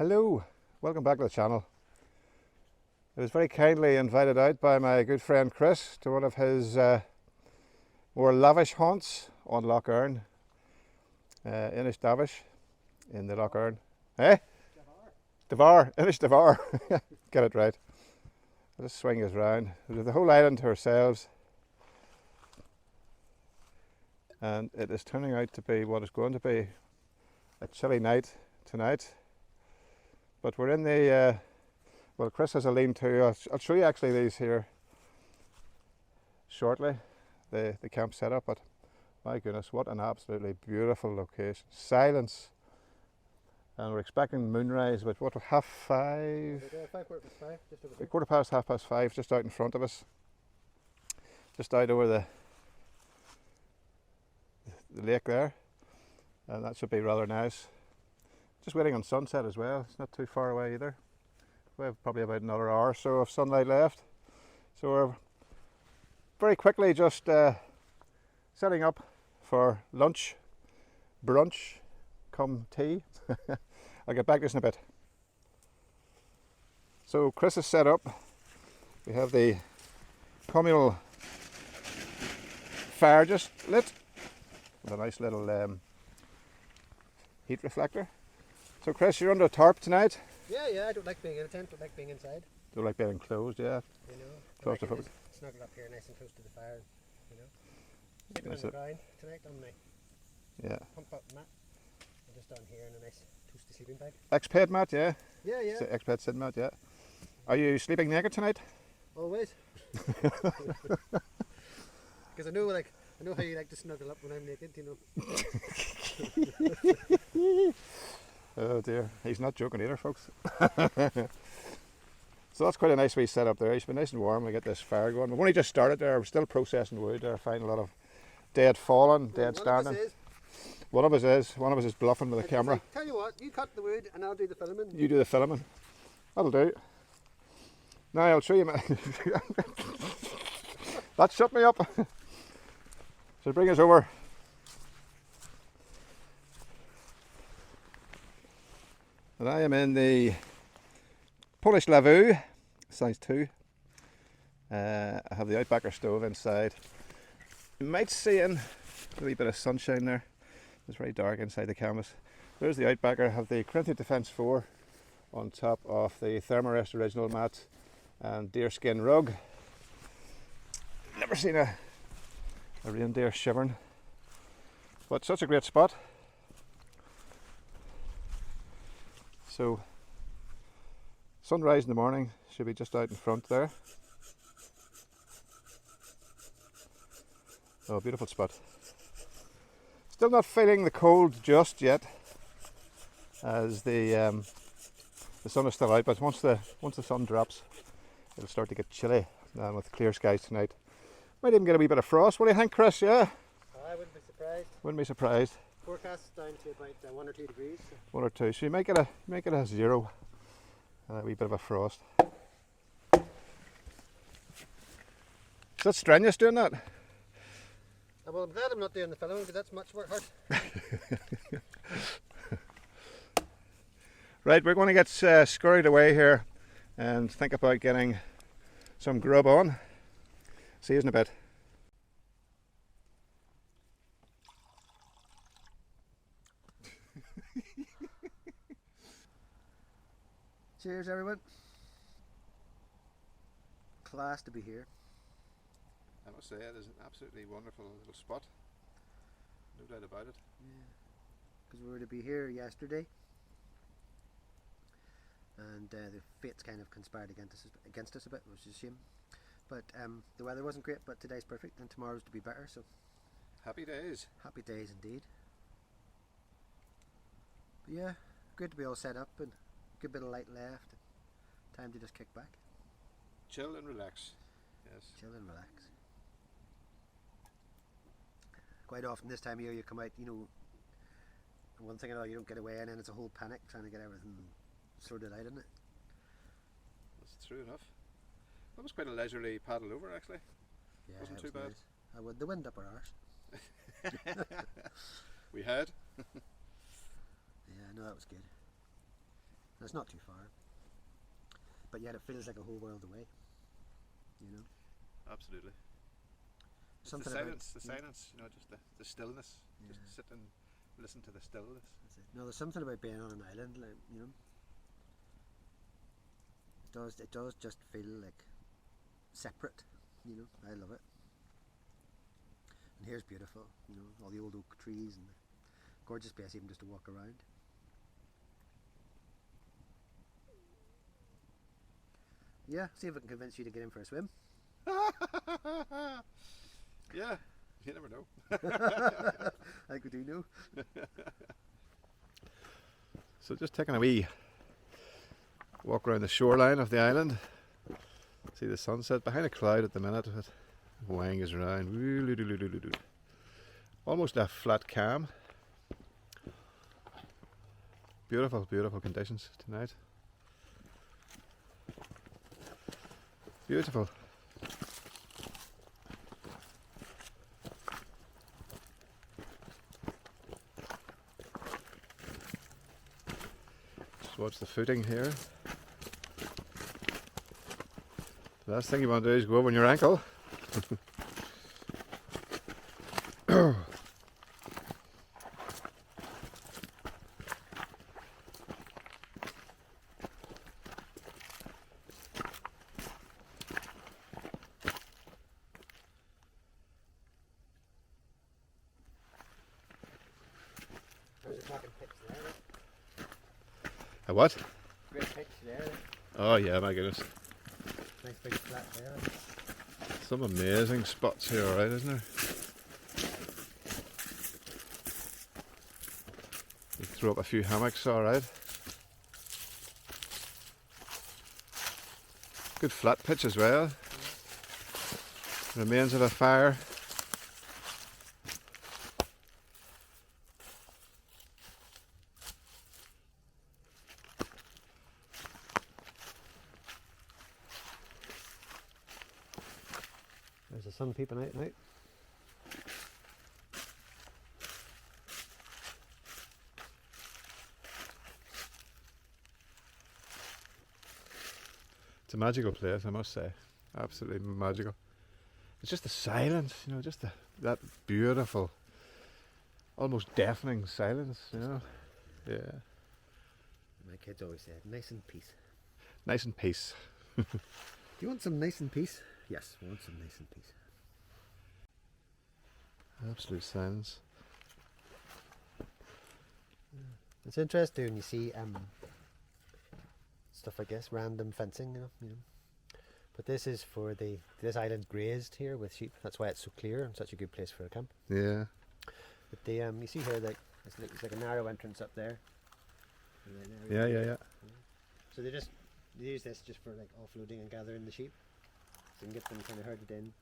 Hello, welcome back to the channel. I was very kindly invited out by my good friend Chris to one of his more lavish haunts on Lough Erne, Innish Davar in the Lough Erne. Eh? Davar, Innish Davar. Get it right. I'll just swing us round. We have the whole island to ourselves, and it is turning out to be what is going to be a chilly night tonight. But we're in the, well, Chris has a lean-to. I'll show you actually these here shortly, the camp setup, but my goodness, what an absolutely beautiful location. Silence, and we're expecting moonrise about what, 5:30? 5:45, just over A quarter past, 5:30, just out in front of us. Just out over the lake there, and that should be rather nice. Just waiting on sunset as well. It's not too far away either. We have probably about another hour or so of sunlight left. So we're very quickly just setting up for lunch, brunch, come tea. I'll get back to this in a bit. So Chris is set up. We have the communal fire just lit with a nice little heat reflector. So Chris, you're under a tarp tonight? Yeah, I don't like being in a tent, don't like being inside. Don't like being enclosed, yeah. You know, Claustrophobic. Snuggle up here nice and close to the fire, you know. Sleeping on the ground tonight on my pump up mat. I'm just down here in a nice toasty sleeping bag. Expat mat, yeah? Yeah. Expat sitting mat, yeah. Are you sleeping naked tonight? Always. Because I know how you like to snuggle up when I'm naked, you know. Oh dear, he's not joking either, folks. So that's quite a nice wee setup there. It's been nice and warm. We get this fire going. We've only just started there. We're still processing wood there, finding a lot of dead fallen, dead standing. One of us is bluffing with the camera. Tell you what, you cut the wood and I'll do the filming. You do the filming. That'll do. Now I'll show you my that shut me up. So bring us over. And I am in the Polish Lavvu, size 2. I have the Outbacker stove inside. You might see in a wee bit of sunshine there. It's very dark inside the canvas. There's the Outbacker. I have the Corinthian Defence 4 on top of the Thermarest original mat and deerskin rug. Never seen a reindeer shivering, but such a great spot. So sunrise in the morning should be just out in front there. Oh, beautiful spot. Still not feeling the cold just yet, as the sun is still out. But once the sun drops, it'll start to get chilly. And with clear skies tonight, might even get a wee bit of frost. What do you think, Chris? Yeah. I wouldn't be surprised. Wouldn't be surprised. Forecast down to about 1 or 2 degrees. So. 1 or 2. So you make it a 0 and a wee bit of a frost. Is that strenuous doing that? Well, I'm glad I'm not doing the filming because that's much more hard. Right, we're going to get scurried away here and think about getting some grub on. See you in a bit. Cheers, everyone. Class to be here. I must say, it is an absolutely wonderful little spot. No doubt about it. Yeah. Because we were to be here yesterday, and the fates kind of conspired against us a bit, which is a shame. But the weather wasn't great, but today's perfect, and tomorrow's to be better. So happy days. Happy days indeed. But yeah, good to be all set up and good bit of light left. Time to just kick back. Chill and relax. Yes. Chill and relax. Quite often this time of year you come out, you know, one thing or another you don't get away in, and it's a whole panic trying to get everything sorted out, isn't it? That's true enough. That was quite a leisurely paddle over, actually. Yeah, wasn't it too was bad. Nice. The wind up our arse. We had. Yeah, no, that was good. And it's not too far, but yet it feels like a whole world away. You know. Absolutely. Something the about silence, silence. You know, just the stillness. Yeah. Just sit and listen to the stillness. That's it. No, there's something about being on an island, like, you know. It does just feel like separate, you know. I love it. And here's beautiful, you know, all the old oak trees and the gorgeous place even just to walk around. Yeah, see if I can convince you to get in for a swim. Yeah, you never know. I could do know. So just taking a wee walk around the shoreline of the island. See the sunset behind a cloud at the minute. It winds around. Almost a flat calm. Beautiful, beautiful conditions tonight. Beautiful. Just watch the footing here. The last thing you want to do is go over on your ankle. There's a fucking pitch there. A what? Great pitch there. Oh yeah, my goodness. Nice big flat there. Some amazing spots here, alright, isn't there? You throw up a few hammocks, alright. Good flat pitch as well. Remains of a fire. There's the sun peeping out now. It's a magical place, I must say. Absolutely magical. It's just the silence, you know, just that beautiful, almost deafening silence, you know. Yeah. My kids always said, nice and peace. Nice and peace. Do you want some nice and peace? Yes, we want some nice and peace. Absolute silence. It's interesting when you see stuff like this, random fencing, you know. But this is for this island's grazed here with sheep. That's why it's so clear and such a good place for a camp. Yeah. But the you see here, like it's like a narrow entrance up there. And then Yeah, yeah, yeah. So they use this just for like offloading and gathering the sheep. So you can get them kind of herded in,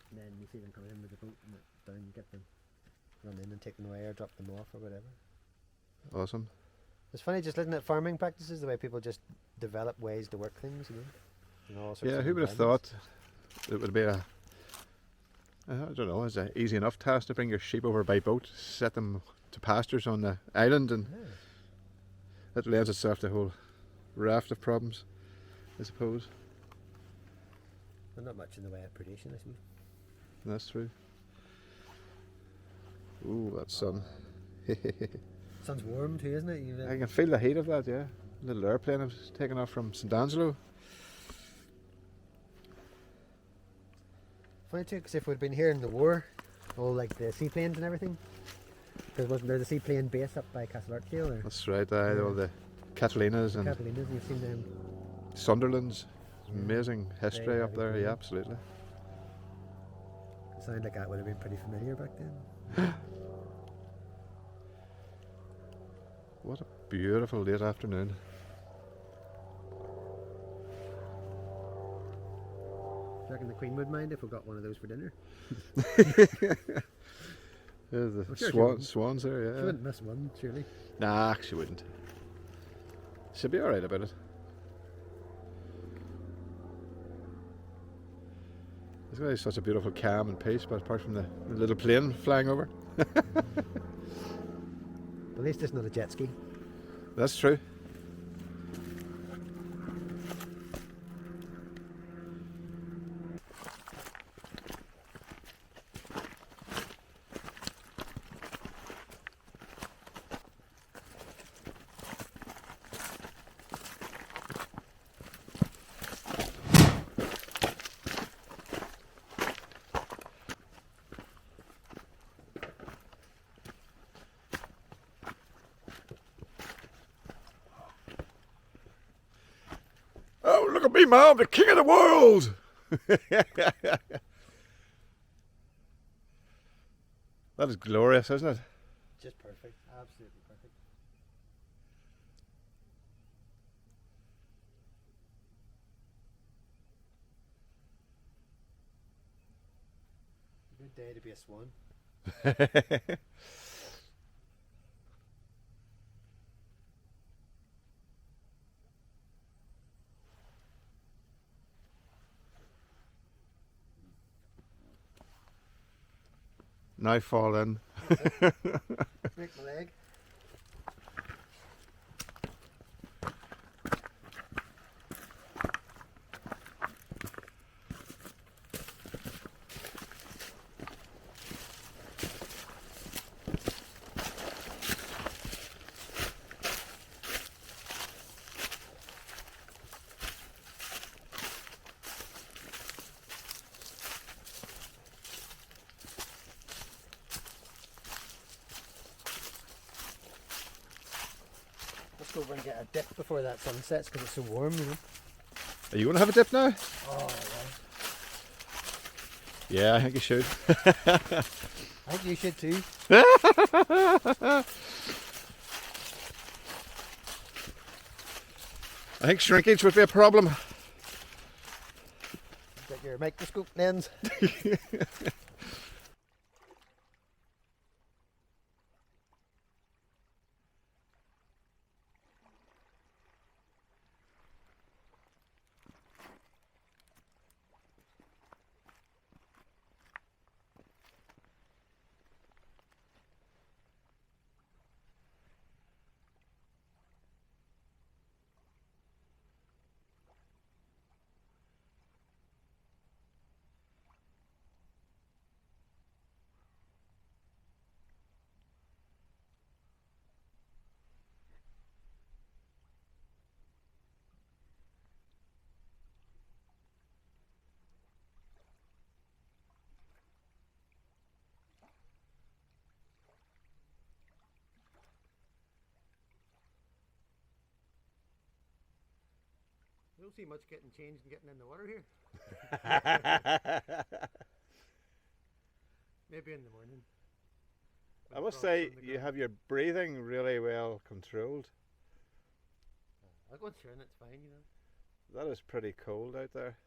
and then you see them coming in with the boat and down. You get them run in and take them away or drop them off or whatever. Awesome. It's funny just looking at farming practices, the way people just develop ways to work things, you know. And all sorts Yeah, of who would have environments. thought it would be I don't know, it's an easy enough task to bring your sheep over by boat, set them to pastures on the island, and Yeah. that lends itself to a whole raft of problems, I suppose. But not much in the way of predation, I suppose. That's true. Ooh, that sun. Sun's warm too, isn't it? I can feel the heat of that, yeah. Little airplane I was taking off from St Angelo. Funny too, because if we'd been here in the war, all like the seaplanes and everything, because wasn't there the seaplane base up by Castle Archdale? Or That's right, all the Catalinas and Catalinas, you've seen them. Sunderlands. Amazing history Very, up very there, cool. yeah, absolutely. It sounded like that would have been pretty familiar back then. What a beautiful late afternoon. Do you reckon the Queen would mind if we got one of those for dinner? There's the I'm sure she swans there, She yeah. wouldn't miss one, surely. Nah, she wouldn't. She'll be alright about it. It's got such a beautiful calm and peace, but apart from the little plane flying over. At least it's not a jet ski. That's true. Look at me, Mom, the king of the world. That is glorious, isn't it? Just perfect. Absolutely perfect. Good day to be a swan. Now fall in. Break my leg. Let's go over and get a dip before that sun sets because it's so warm, you know. Are you going to have a dip now? Oh, Yeah, I think you should. I think you should too. I think shrinkage would be a problem. Get your microscope lens. I don't see much getting changed and getting in the water here. Maybe in the morning. I must say, you have your breathing really well controlled. I'll go through and it's fine, you know. That is pretty cold out there.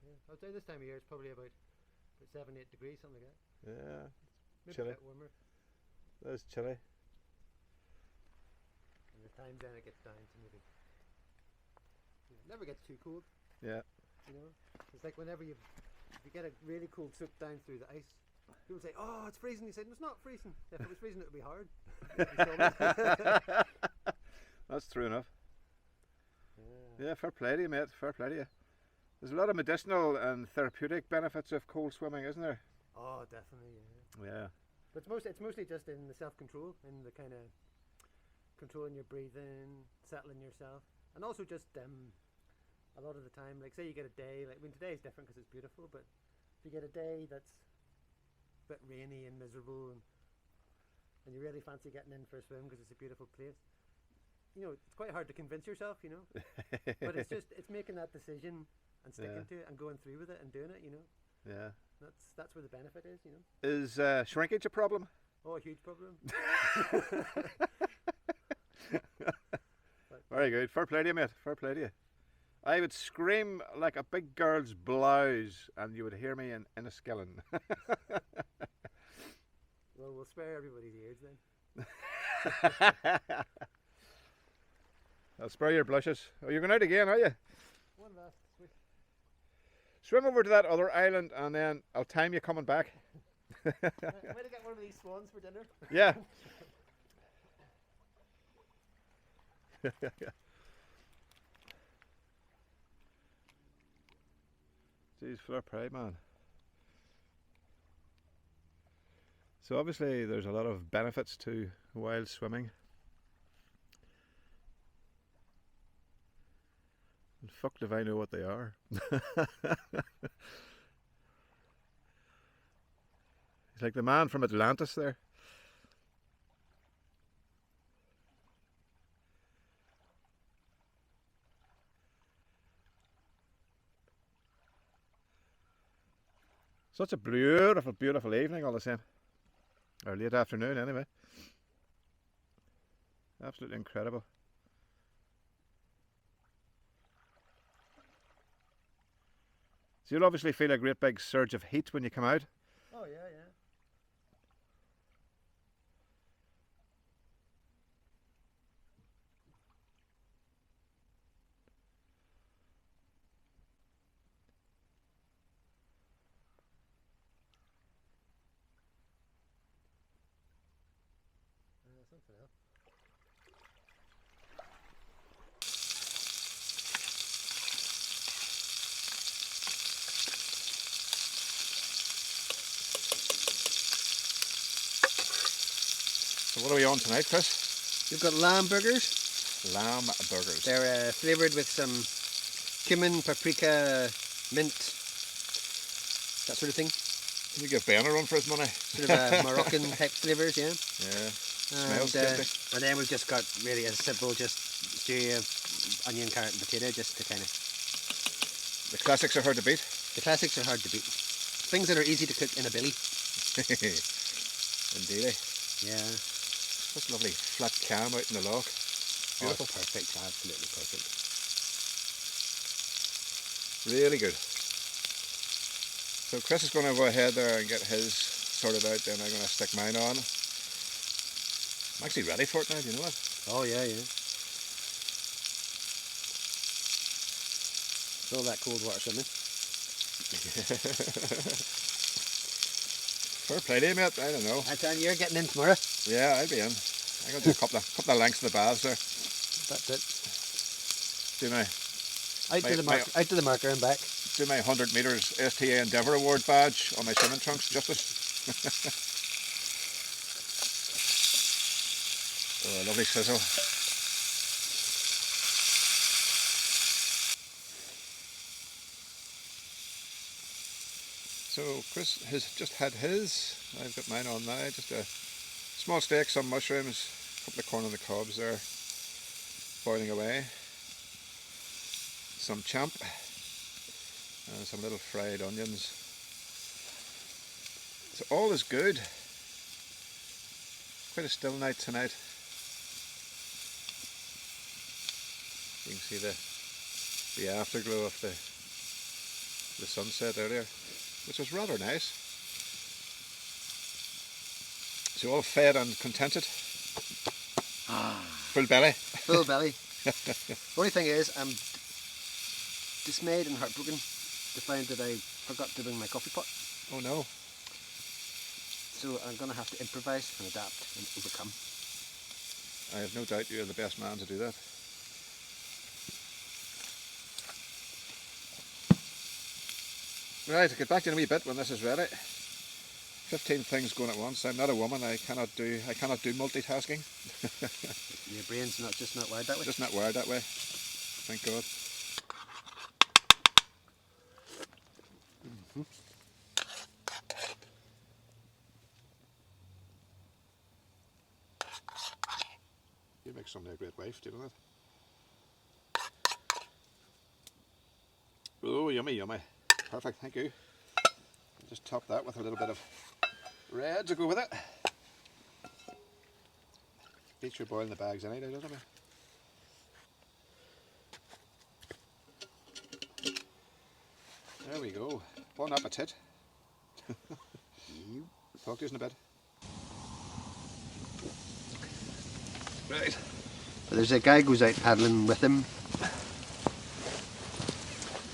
Yeah, I'd say this time of year it's probably about 7-8 degrees, something like that. Yeah, Maybe chilly. a bit warmer. That is chilly. And the times then it gets down to maybe. It never gets too cold. Yeah. You know, it's like whenever if you get a really cold soup down through the ice, people say, "Oh, it's freezing." You say, "It's not freezing. If it was freezing, it would be hard." That's true enough. Yeah, fair play to you, mate. Fair play to you. There's a lot of medicinal and therapeutic benefits of cold swimming, isn't there? Oh, definitely. Yeah. Yeah. But it's mostly just in the self-control, in the kind of controlling your breathing, settling yourself, and also just a lot of the time, like say you get a day, like today is different because it's beautiful, but if you get a day that's a bit rainy and miserable, and you really fancy getting in for a swim because it's a beautiful place, you know, it's quite hard to convince yourself, you know. But it's making that decision and sticking to it and going through with it and doing it, you know. Yeah. That's where the benefit is, you know. Is shrinkage a problem? Oh, a huge problem. Very good. Fair play to you, mate. Fair play to you. I would scream like a big girl's blouse and you would hear me in Enniskillen. Well, we'll spare everybody's ears then. I'll spare your blushes. Oh, you're going out again, are you? One last switch. Swim over to that other island and then I'll time you coming back. I might have got one of these swans for dinner. Yeah. Jeez, fair play, man. So obviously there's a lot of benefits to wild swimming. And fucked if I know what they are. He's like the man from Atlantis there. Such a beautiful, beautiful evening all the same. Or late afternoon anyway. Absolutely incredible. So you'll obviously feel a great big surge of heat when you come out. Oh yeah, yeah. Something else. So what are we on tonight, Chris? We've got lamb burgers. Lamb burgers. They're flavoured with some cumin, paprika, mint, that sort of thing. Can you give Ben a run for his money? Sort of Moroccan type flavours, yeah. Yeah. And, Smells tasty. and then we've just got really a simple just stew of onion, carrot and potato just to kind of... The classics are hard to beat. The classics are hard to beat. Things that are easy to cook in a billy. Indeed. Yeah. Such lovely flat cam out in the loch. Beautiful. Oh, perfect, absolutely perfect. Really good. So Chris is going to go ahead there and get his sorted out, then I'm going to stick mine on. I'm actually ready for it now, do you know that? Oh yeah, yeah. It's all that cold water swimming. Fair play to you, mate. I don't know. I tell you, you're getting in tomorrow. Yeah, I'll be in. I'm going to do a couple of lengths in the baths there. That's it. Do my Out to the marker and back. do my 100 metres STA Endeavour Award badge on my swimming trunks, justice. Oh, lovely sizzle. So Chris has just had his. I've got mine on now. Just a small steak, some mushrooms, a couple of corn on the cobs there, boiling away. Some champ and some little fried onions. So all is good. Quite a still night tonight. You can see the afterglow of the sunset earlier, which was rather nice. So all fed and contented. Full belly. Full belly. The only thing is, I'm dismayed and heartbroken to find that I forgot to bring my coffee pot. Oh no. So I'm going to have to improvise and adapt and overcome. I have no doubt you're the best man to do that. Right, I'll get back to you in a wee bit when this is ready. 15 things going at once. I'm not a woman. I cannot do multitasking. Your brain's just not wired that way. Just not wired that way. Thank God. Mm-hmm. You make somebody a great wife, do you know that? Oh, yummy, yummy. Perfect, thank you. Just top that with a little bit of red to go with it. Beats your boiling the bags anyway, doesn't it? There we go. Bon appetit. Talk to you in a bit. Right. There's a guy goes out paddling with him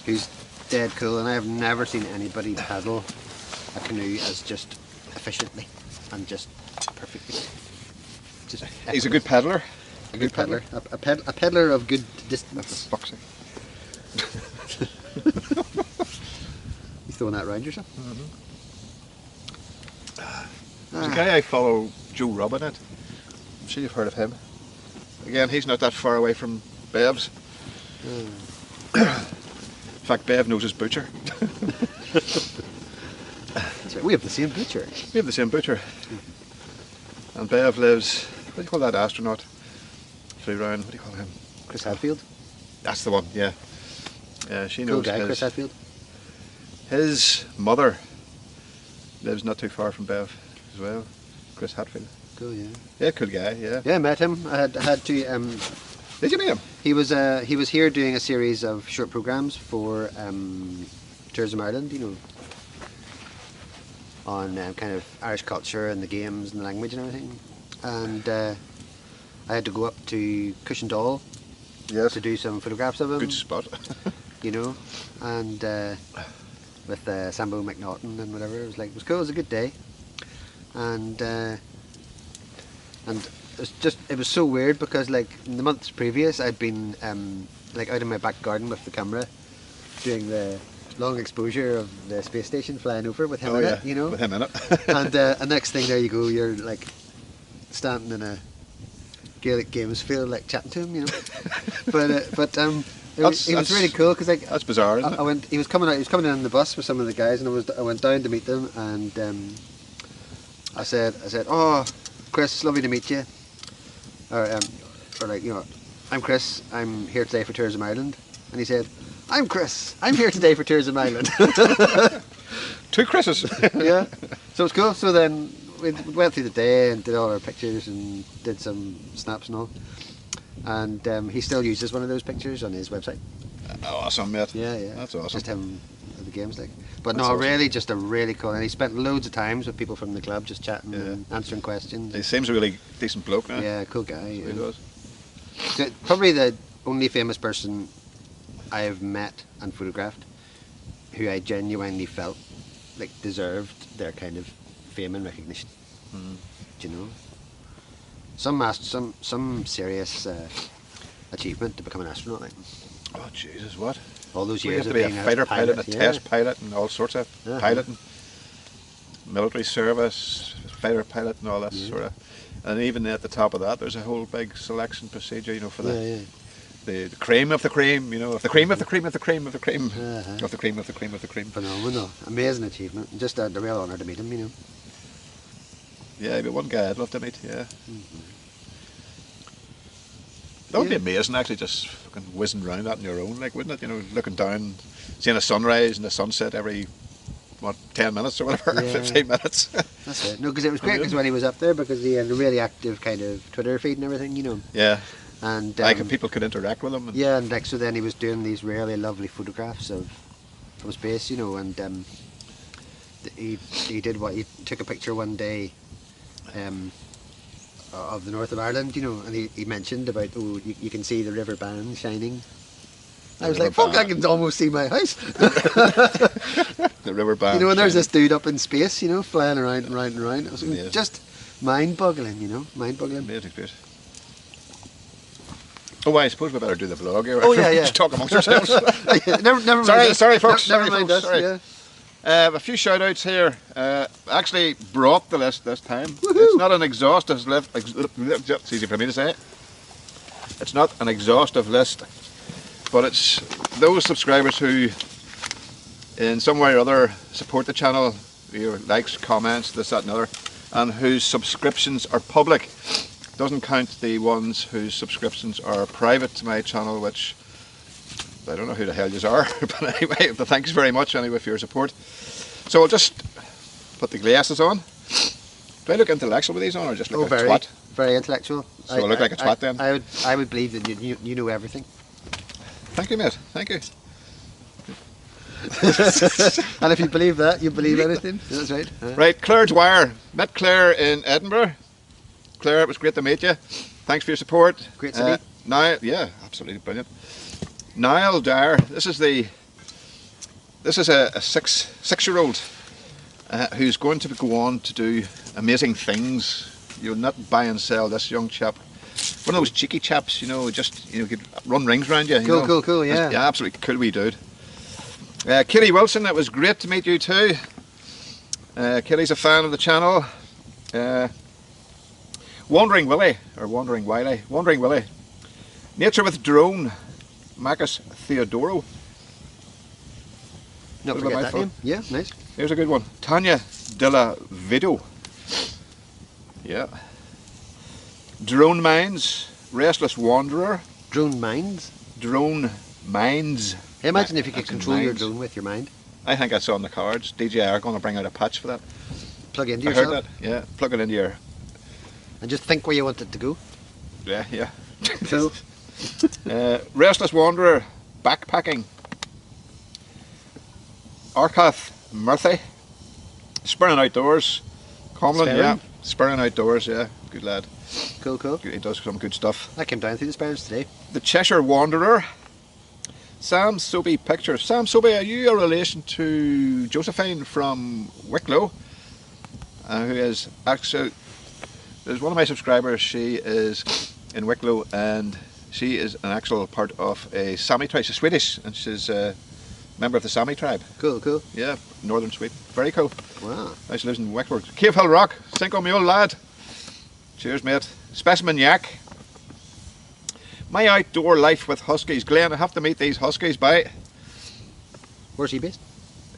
who's dead cool, and I have never seen anybody paddle a canoe as just efficiently and just perfectly. Just He's a good paddler. A good paddler. A paddler of good distance. Fuck's sake. You throwing that around yourself? There's a guy I follow, Joe Robinette. I'm sure you've heard of him. Again, he's not that far away from Bev's. In fact, Bev knows his butcher. That's right. We have the same butcher. We have the same butcher. And Bev lives, what do you call that astronaut? Flew around, what do you call him? Chris Hadfield. That's the one, yeah. Yeah, she knows Cool guy, his, Chris Hadfield. his mother lives not too far from Bev as well. Chris Hadfield. Cool, yeah. Yeah, cool guy. Yeah. Yeah, I met him. I had to. Did you meet him? He was here doing a series of short programs for Tourism Ireland. You know, on kind of Irish culture and the games and the language and everything. And I had to go up to Cushendall to do some photographs of him. Good spot. You know, and with Sambo McNaughton and whatever. It was cool. It was a good day, and it was so weird because like in the months previous I'd been like out in my back garden with the camera doing the long exposure of the space station flying over with him in it, you know. With him in it. And the next thing there you go, you're like standing in a Gaelic Games field like chatting to him, you know. It was really cool because like that's bizarre, isn't it? He was coming in on the bus with some of the guys, and I went down to meet them, and I said, "Oh, Chris, lovely to meet you." Or like, you know, "I'm Chris. I'm here today for Tourism Ireland." And he said, "I'm Chris. I'm here today for Tourism Ireland." Two Chris's. Yeah. So it's cool. So then we went through the day and did all our pictures and did some snaps and all. And he still uses one of those pictures on his website. Awesome, mate. Yeah, yeah. That's awesome. Just him at the games, like. But That's no, awesome. really, just a really cool. And he spent loads of times with people from the club, just chatting and answering questions. He seems a really decent bloke now. Yeah, cool guy. He Yeah. does. Probably the only famous person I have met and photographed who I genuinely felt like deserved their kind of fame and recognition. Do you know? Some serious achievement to become an astronaut, like. Oh Jesus, what? All those You years have to of be a being fighter pilot, a yeah. test pilot, and all sorts of Uh-huh. piloting, military service, fighter pilot, and all that sort of. And even at the top of that, there's a whole big selection procedure, you know, for the cream of the cream, you know, of the cream of the cream of the cream of the cream of the cream of the cream of the cream. Phenomenal, amazing achievement, and just a real honour to meet him, you know. Yeah, but one guy I'd love to meet. Yeah. That would be amazing, actually, just fucking whizzing around that on your own, like, wouldn't it? You know, looking down, seeing a sunrise and a sunset every, 10 minutes or whatever, Yeah. 15 minutes. That's it. No, because it was great because when he was up there, because he had a really active kind of Twitter feed and everything, you know. Yeah. And People could interact with him. And yeah, and like so then he was doing these really lovely photographs from space, you know, and he took a picture one day of the north of Ireland, you know, and he mentioned about you can see the river Bann shining. I was like, fuck, I can almost see my house. The river Bann. You know, and there's shining. this dude up in space, you know, flying around and round and round. It was Amazing. just mind-boggling, you know, mind-boggling. Amazing, great. Oh, I suppose we better do the vlog here. Oh, yeah, yeah. Just talk amongst ourselves. never mind us. Sorry, folks. Never Sorry, mind folks. us, Sorry. yeah. A few shout outs here. Actually brought the list this time. Woohoo. It's not an exhaustive list. It's easy for me to say. It's not an exhaustive list, but it's those subscribers who in some way or other support the channel, you know, likes, comments, this, that and other, and whose subscriptions are public. Doesn't count the ones whose subscriptions are private to my channel, which I don't know who the hell yous are, but anyway, but thanks very much anyway for your support. So I'll just put the glasses on. Do I look intellectual with these on, or just look like a twat? Very intellectual. So I look like a twat then? I would believe that you know everything. Thank you, mate. Thank you. And if you believe that, you believe anything. That's right. Right, Claire Dwyer. Met Claire in Edinburgh. Claire, it was great to meet you. Thanks for your support. Great city. Niall, yeah, absolutely brilliant. Niall Dyer. This is a 6-year-old who's going to go on to do amazing things. You'll not buy and sell this young chap. One of those cheeky chaps, you know, just could run rings around you. Cool, yeah. Yeah, absolutely cool wee dude. Kitty Wilson, it was great to meet you too. Kitty's a fan of the channel. Wandering Willie. Nature with Drone, Marcus Theodoro. Not What forget about that my name. Yeah, nice. Here's a good one. Tanya Della Vido. Yeah. Drone Minds, Restless Wanderer. Drone minds. Drone Minds. Hey, imagine if you could That's in control your minds. drone with your mind. I think that's on the cards. DJI are going to bring out a patch for that. plug into I heard yourself. that. Yeah, plug it into your. And just think where you want it to go. Yeah, yeah. Cool. Restless Wanderer, backpacking. Arcath Murthy, Spurring Outdoors. Comlin, yeah. Spurring Outdoors, yeah. Good lad. Cool, cool. He does some good stuff. I came down through the Sparrows today. The Cheshire Wanderer. Sam Sobey Pictures. Sam Sobey, are you a relation to Josephine from Wicklow? Who is actually, there's one of my subscribers, she is in Wicklow and she is an actual part of a Sami tribe. She's Swedish and she's a member of the Sami tribe. Cool, cool. Yeah, northern Sweden. Very cool. Wow. Now she lives in Wicklow. Cave Hill Rock, Cinco Mule lad. Cheers, mate. Specimen Yak. My outdoor life with huskies. Glenn, I have to meet these huskies. Bye. Where's he based?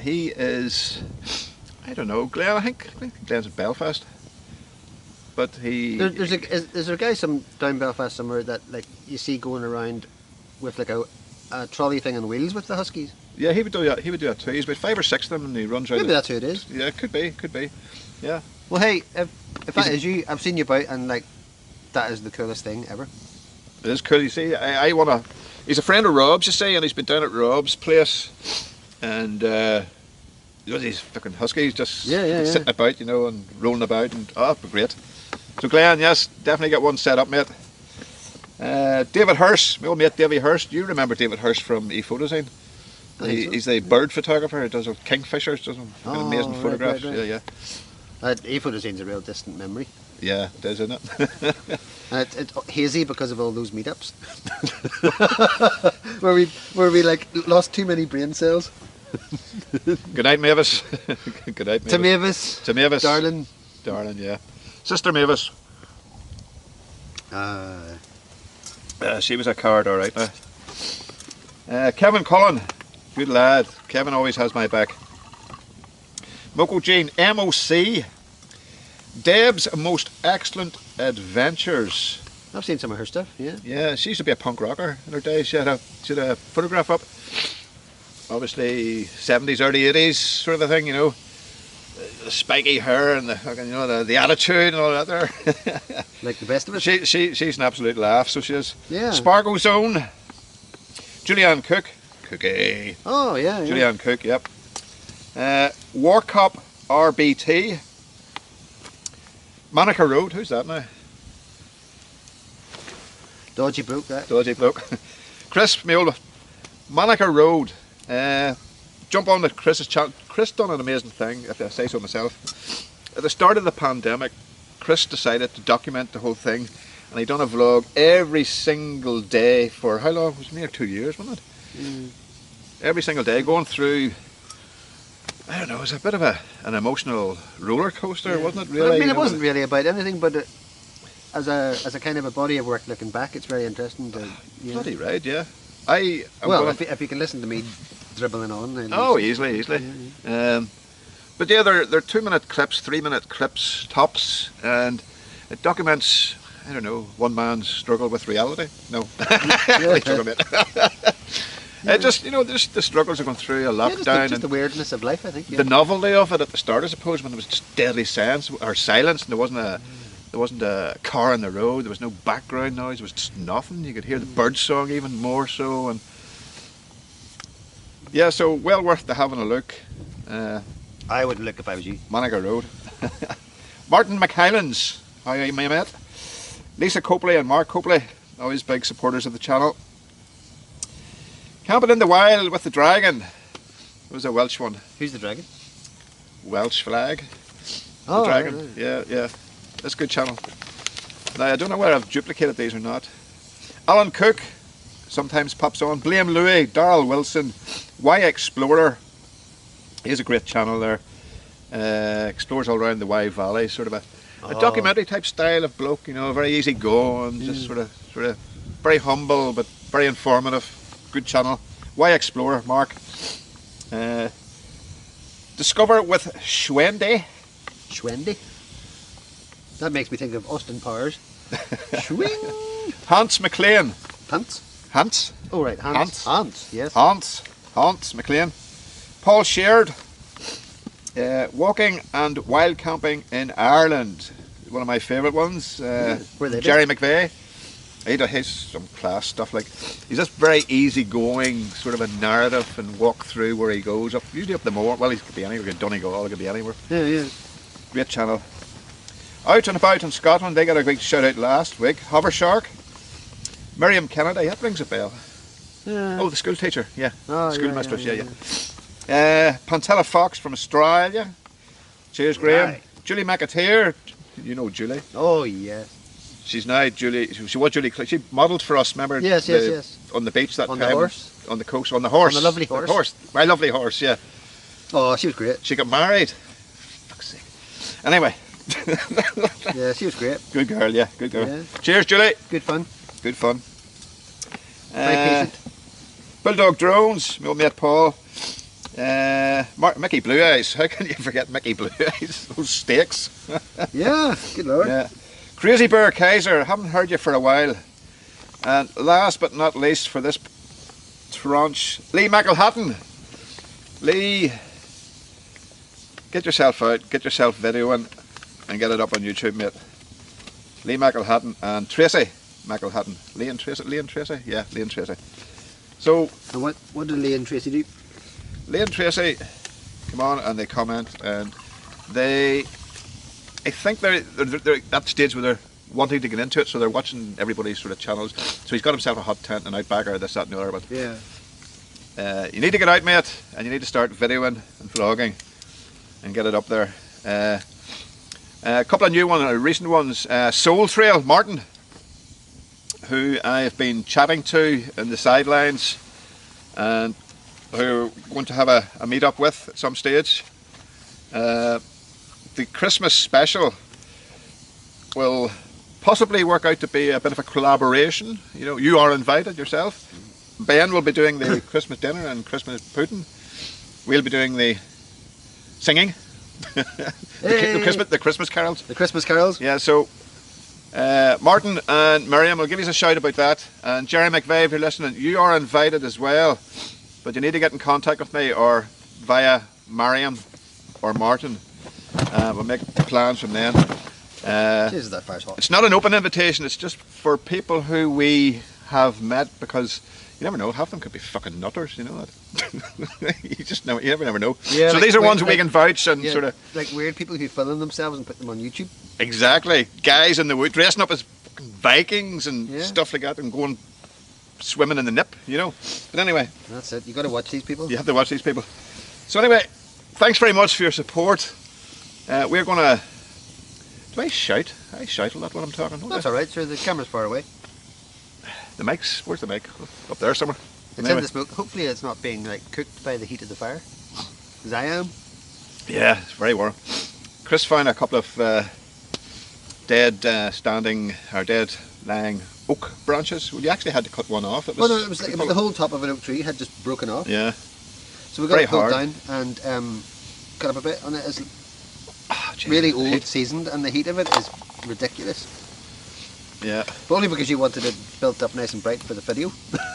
He is, I don't know, Glenn. I think Glenn's in Belfast. But he. Is there a guy down Belfast somewhere that like you see going around with like a trolley thing on wheels with the huskies? Yeah, he would do that. He would do that too. He's about 5 or 6 of them, and he runs around. Maybe that's who it is. Yeah, could be. Yeah. Well, hey, if that is you, I've seen you about, and like that is the coolest thing ever. It is cool. You see, I wanna. He's a friend of Rob's, you see, and he's been down at Rob's place, and you know these fucking huskies just sitting about, you know, and rolling about, and it'd be great. So Glenn, yes, definitely get one set up, mate. David Hurst, my old mate Davy Hurst. You remember David Hurst from ePhotoZine? He's the bird photographer. He does kingfishers, does some amazing photographs. Right. Yeah. ePhotoZine's a real distant memory. Yeah, it is, isn't it? And it's hazy because of all those meetups, where we like lost too many brain cells. Good night, Mavis. Good night, Mavis. To Mavis. Darling, yeah. Sister Mavis. She was a card, all right. Kevin Cullen, good lad. Kevin always has my back. Moko Jean, MOC. Deb's Most Excellent Adventures. I've seen some of her stuff, yeah. Yeah, she used to be a punk rocker in her day. She had a photograph up. Obviously 70s, early 80s sort of a thing, you know. The spiky hair and the attitude and all that there. Like the best of it. She's an absolute laugh, so she is. Yeah. Spargo Zone. Julianne Cook. Cookie. Oh, yeah. Julianne Cook, yep. War Cop RBT. Monica Road, who's that now? Dodgy bloke, that. Dodgy bloke. Chris, my old Monica Road. Jump on to Chris's channel. Chris done an amazing thing, if I say so myself. At the start of the pandemic, Chris decided to document the whole thing, and he done a vlog every single day for how long? It was near 2 years, wasn't it? Mm. Every single day, going through. I don't know, it was a bit of an emotional roller coaster, wasn't it? Really, well, I mean, it wasn't really about anything, but as a kind of a body of work looking back, it's very interesting. Bloody right, yeah. If you can listen to me dribbling on. Then easily. Yeah. But yeah, they're 2-minute clips, 3-minute clips tops, and it documents, I don't know, one man's struggle with reality. No, just just the struggles of going through a lockdown, just the weirdness of life. I think the novelty of it at the start, I suppose, when there was just deadly silence, and there wasn't a car on the road, there was no background noise, there was just nothing. You could hear the bird song even more so, and yeah, so well worth having a look. I would look if I was you. Monica Road. Martin McHighlands, how are you, my mate? Lisa Copley and Mark Copley, always big supporters of the channel. Camping in the Wild with the Dragon. It was a Welsh one. Who's the Dragon? Welsh flag. Oh, the Dragon. Right. Yeah. That's a good channel. Now, I don't know whether I've duplicated these or not. Alan Cook sometimes pops on. Blame Louis, Darrell Wilson, Y Explorer. He has a great channel there. Explores all around the Wye Valley, sort of a documentary type style of bloke, very easy going, just sort of very humble but very informative. Good channel. Y Explorer, Mark. Discover with Schwendy. Schwendy? That makes me think of Austin Powers. Schwing! Hans McLean. Hans? Oh, right. Hans, yes. Hans McLean. Paul Sheard. Walking and wild camping in Ireland. One of my favourite ones. Where they Jerry McVeigh. He's some class stuff. Like, he's just very easygoing, sort of a narrative and walk through where he goes. Usually up the moor. Well, he could be anywhere. Donegal, he could be anywhere. Yeah. Great channel. Out and about in Scotland, they got a great shout out last week. Hovershark. Miriam Kennedy, that rings a bell. Yeah. Oh, the school teacher, yeah. Oh, Schoolmistress, yeah. Pantella Fox from Australia. Cheers, Graham. Aye. Julie McAteer, you know Julie. Oh, yeah. She's now Julie. She was Julie. She modelled for us. Remember? Yes. On the beach that On time. the horse. On the coast. On the horse. On the lovely horse. The horse. My lovely horse. Yeah. Oh, she was great. She got married. Fuck's sake. Anyway. Yeah, she was great. Good girl. Yeah. Good girl. Yeah. Cheers, Julie. Good fun. Good fun. Very patient. Bulldog Drones, my old mate Paul. Mickey Blue Eyes. How can you forget Mickey Blue Eyes? Those steaks. Yeah, good lord. Yeah. Crazy Bear Kaiser. Haven't heard you for a while. And last but not least for this tranche, Lee McElhatton. Lee, get yourself out, get yourself videoing and get it up on YouTube, mate. Lee McElhatton and Tracy McElhatton. Lee and Tracy? Yeah, Lee and Tracy. So, And what did Lee and Tracy do? Lee and Tracy come on and they comment, and I think they're at the stage where they're wanting to get into it, so they're watching everybody's sort of channels. So he's got himself a hot tent and outbacker, this, that and the other. But Yeah. you need to get out, mate, and you need to start videoing and vlogging and get it up there. A couple of new ones, recent ones. Soul Trail, Martin, who I've been chatting to in the sidelines and who we're going to have a meet up with at some stage. The Christmas special will possibly work out to be a bit of a collaboration. You know, you are invited yourself. Ben will be doing the Christmas dinner and Christmas pudding. We'll be doing the singing. the Christmas carols. The Christmas carols? Yeah, so Martin and Miriam will give you a shout about that. And Jerry McVeigh, if you're listening, you are invited as well. But you need to get in contact with me or via Miriam or Martin. We'll make plans from then. Jesus, that fire's hot. It's not an open invitation, it's just for people who we have met, because you never know, half of them could be fucking nutters, you know that. You never know. Yeah, so like these are ones like, we can vouch and yeah, sort of... like weird people who film themselves and put them on YouTube. Exactly. Guys in the wood dressing up as fucking Vikings and Yeah. stuff like that and going swimming in the nip, you know. But anyway, That's it. You got to watch these people. you have to watch these people. So anyway, thanks very much for your support. We're going to... Do I shout? I shout a lot when I'm talking. don't That's I? all right. Sure, the camera's far away. The mic's... Where's the mic? Up there somewhere. It's Anyway. in the smoke. Hopefully, it's not being like cooked by the heat of the fire. Because I am. Yeah, it's very warm. Chris found a couple of dead lying oak branches. Well, you actually had to cut one off. Well, no, it was the whole top of an oak tree had just broken off. Yeah. So we got Very it pulled hard. down and cut up a bit on it. It's Jesus, really the old, heat. seasoned, and the heat of it is ridiculous. Yeah. But only because you wanted it built up nice and bright for the video.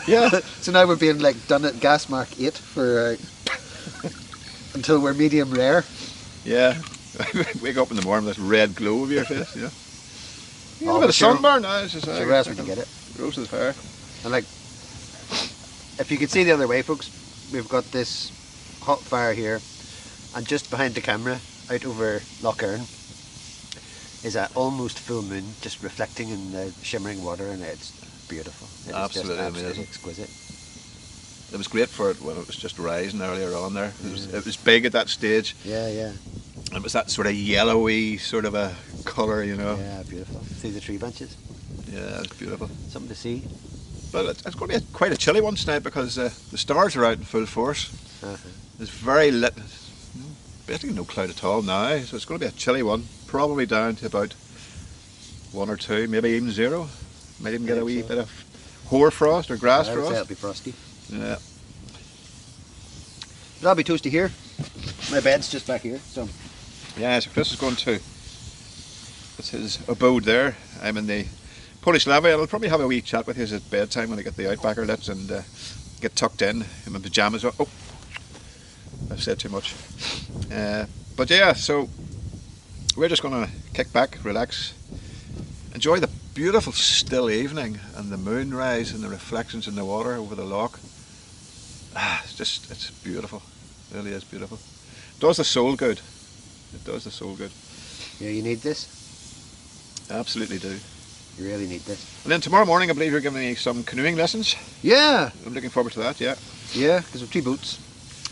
Yeah. So now we're being like done at gas mark 8 for until we're medium rare. Yeah. Wake up in the morning with this red glow of your face, yeah. You Oh, got a bit of sure. sunburn now. It's just So rest when you get it. Rose to the fire. And like, if you can see the other way, folks, we've got this hot fire here, and just behind the camera, out over Lough Erne, is an almost full moon, just reflecting in the shimmering water, and it's beautiful. It is Absolutely just absolutely amazing. exquisite. It was great for it when it was just rising earlier on there. It was big at that stage. Yeah, yeah, And it was that sort of yellowy sort of a colour, you know. yeah, beautiful. See the tree branches, Yeah, it's beautiful. something to see. But it's going to be quite a chilly one tonight because the stars are out in full force. Uh-huh. There's very lit, basically no cloud at all now, so it's going to be a chilly one. Probably down to about 1 or 2, maybe even 0. Might even get a wee bit of hoar frost or grass I would say frost. it'll be frosty. Yeah. But I'll be toasty here. My bed's just back here, so Yeah, so Chris is going to, that's his abode there. I'm in the Polish Lavvu. I'll probably have a wee chat with you at bedtime when I get the outbacker lit and get tucked in my pyjamas. Oh, I've said too much. But yeah, so we're just going to kick back, relax, enjoy the beautiful still evening and the moonrise and the reflections in the water over the loch. It's beautiful. It really is beautiful. It does the soul good. It does the soul good. Yeah, you need this. Absolutely do. You really need this. And then tomorrow morning, I believe you're giving me some canoeing lessons. Yeah. I'm looking forward to that. Yeah. Yeah, because we've 2 boats.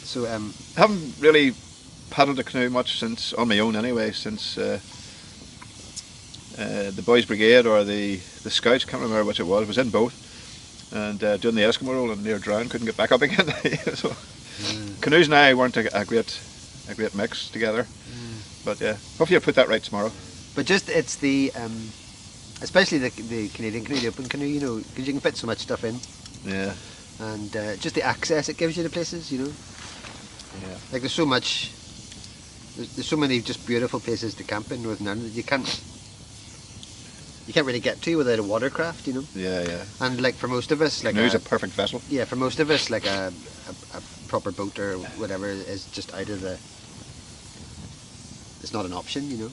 So I haven't really paddled a canoe much since, on my own anyway, since the Boys Brigade or the Scouts, can't remember which it was in both, and doing the Eskimo roll and near drowned, couldn't get back up again. So canoes and I weren't a great mix together, but yeah, hopefully I'll put that right tomorrow. But just it's the especially the Canadian canoe, the open canoe, you know, because you can fit so much stuff in. Yeah. And just the access it gives you to places, you know. Yeah. Like there's so much. There's so many just beautiful places to camp in Northern Ireland that you can't really get to without a watercraft, you know. Yeah, yeah. And like for most of us, like canoe's a perfect vessel. Yeah, for most of us, like a proper boat or whatever is just out of the. It's not an option, you know.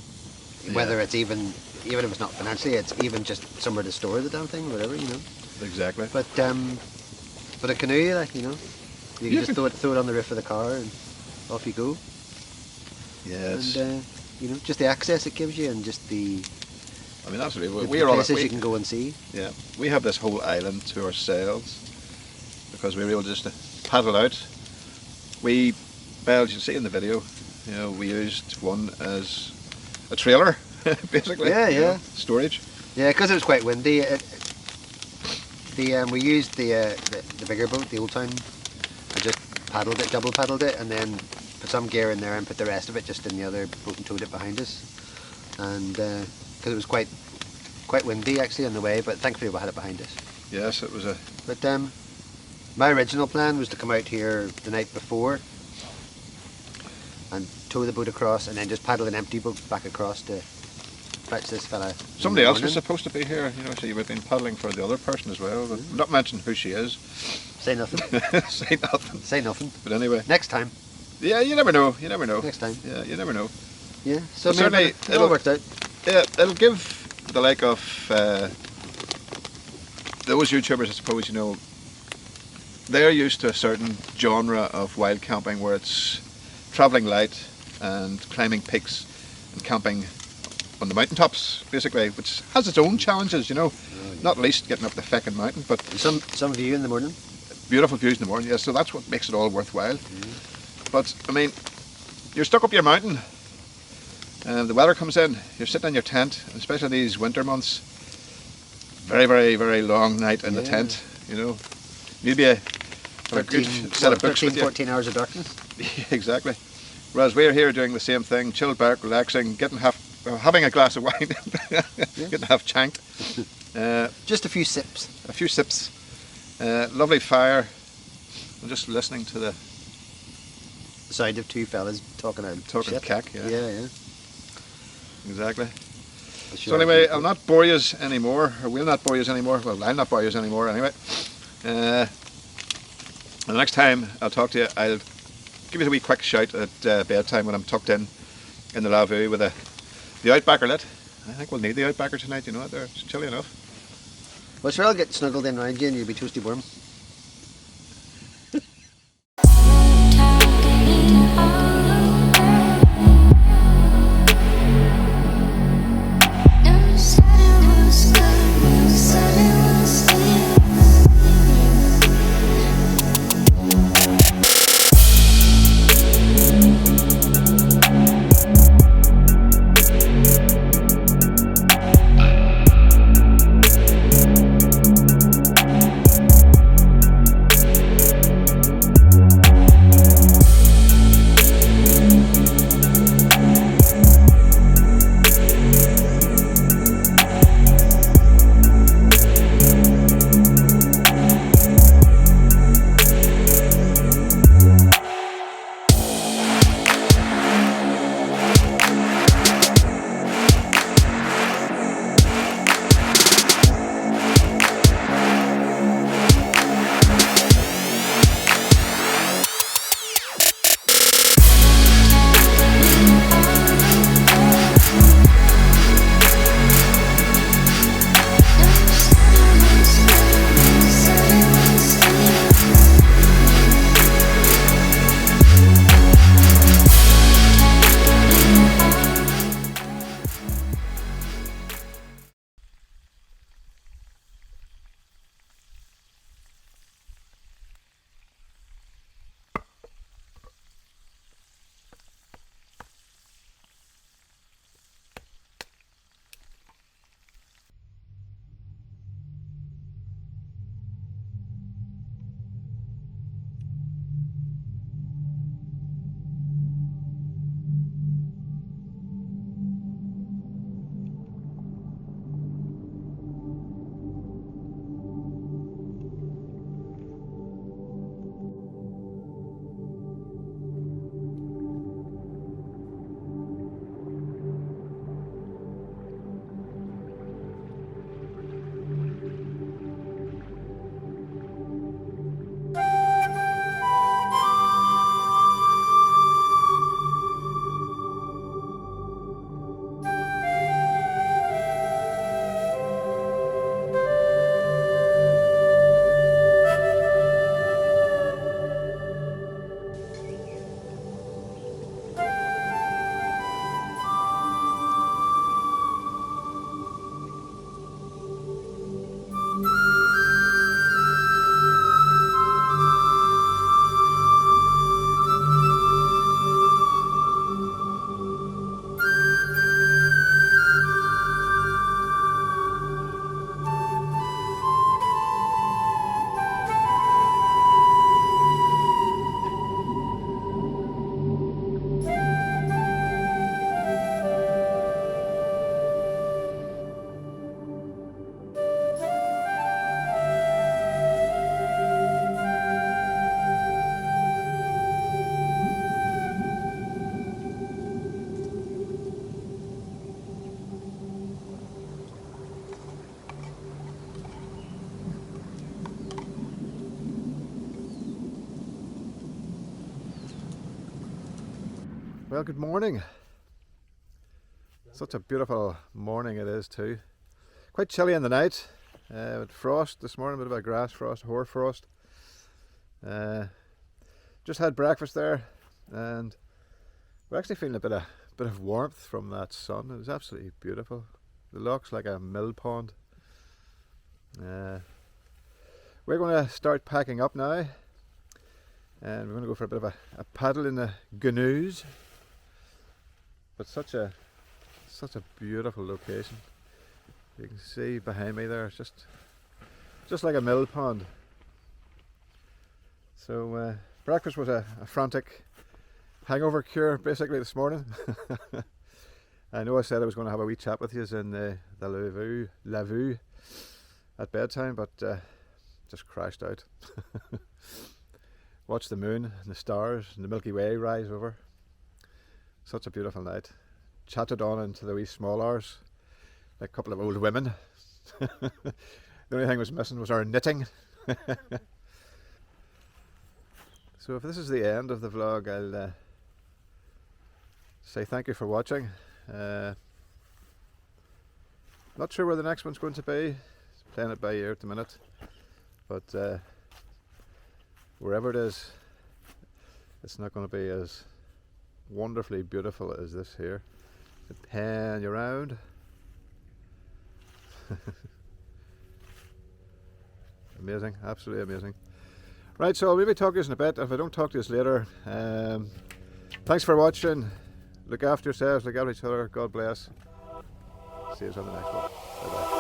Yeah. Whether it's even if it's not financially, it's even just somewhere to store the damn thing, or whatever, you know. Exactly. But a canoe, like, you know, you can just throw it on the roof of the car and off you go. Yeah. And you know, just the access it gives you, and just the. I mean, absolutely. The We are all places you can go and see. Yeah, we have this whole island to ourselves because we were able just to paddle out. We, well, as you can see in the video, you know, we used one as a trailer, basically. Yeah, you yeah. know, storage. Yeah, because it was quite windy. We used the bigger boat, the Old Town, and just double paddled it, and then put some gear in there and put the rest of it just in the other boat and towed it behind us. And because it was quite windy actually on the way, but thankfully we had it behind us. Yes, it was a. But my original plan was to come out here the night before and tow the boat across, and then just paddle an empty boat back across to fetch this fella. Somebody else was supposed to be here, you know, so you would have been paddling for the other person as well, but not mention who she is. Say nothing. Say nothing. Say nothing. But anyway. Next time. Yeah, you never know. You never know. Next time. Yeah, you never know. Yeah. So certainly it all worked out. Yeah, it'll give the like of those YouTubers, I suppose, you know, they're used to a certain genre of wild camping where it's travelling light and climbing peaks and camping on the mountaintops, basically, which has its own challenges, you know. Oh, yeah. Not least getting up the feckin' mountain, but some view in the morning. Beautiful views in the morning, yeah. So that's what makes it all worthwhile. But I mean, you're stuck up your mountain, and the weather comes in. You're sitting in your tent, especially in these winter months. Very, very, very long night in the tent. You know, maybe a good set of books 13, with you. 14 hours of darkness. Exactly. Whereas we're here doing the same thing, chilled back, relaxing, having a glass of wine, getting half chanked. Just a few sips. A few sips. Lovely fire. I'm just listening to the sound of 2 fellas talking shit. cack. Yeah. Yeah. Exactly. Sure, So anyway, I'll not bore you anymore, or we'll not bore you anymore. Well, I'll not bore you anymore anyway. The next time I'll talk to you, I'll give you a wee quick shout at bedtime when I'm tucked in the Lavvu with the outbacker lit. I think we'll need the outbacker tonight, you know, it's chilly enough. Well, sure, I'll get snuggled in around you and you'll be toasty warm. Well, good morning. Such a beautiful morning it is too. Quite chilly in the night. With frost this morning, a bit of a grass frost, hoar frost. Just had breakfast there, and we're actually feeling a bit of warmth from that sun. It was absolutely beautiful. The loch's like a mill pond. We're going to start packing up now, and we're going to go for a bit of a paddle in the canoes. But such a beautiful location. You can see behind me there, it's just like a mill pond. So breakfast was a frantic hangover cure basically this morning. I know I said I was going to have a wee chat with you in the Lavvu at bedtime, but just crashed out. Watched the moon and the stars and the Milky Way rise over. Such a beautiful night. Chatted on into the wee small hours like a couple of old women. The only thing was missing was our knitting. So if this is the end of the vlog, I'll say thank you for watching. Not sure where the next one's going to be. Playing it by ear at the minute, but wherever it is, it's not going to be as wonderfully beautiful as this here. To pan you around. Amazing, absolutely amazing. Right, so I'll maybe talk to you in a bit. If I don't talk to you later, thanks for watching. Look after yourselves, look after each other. God bless. See you on the next one. Bye bye.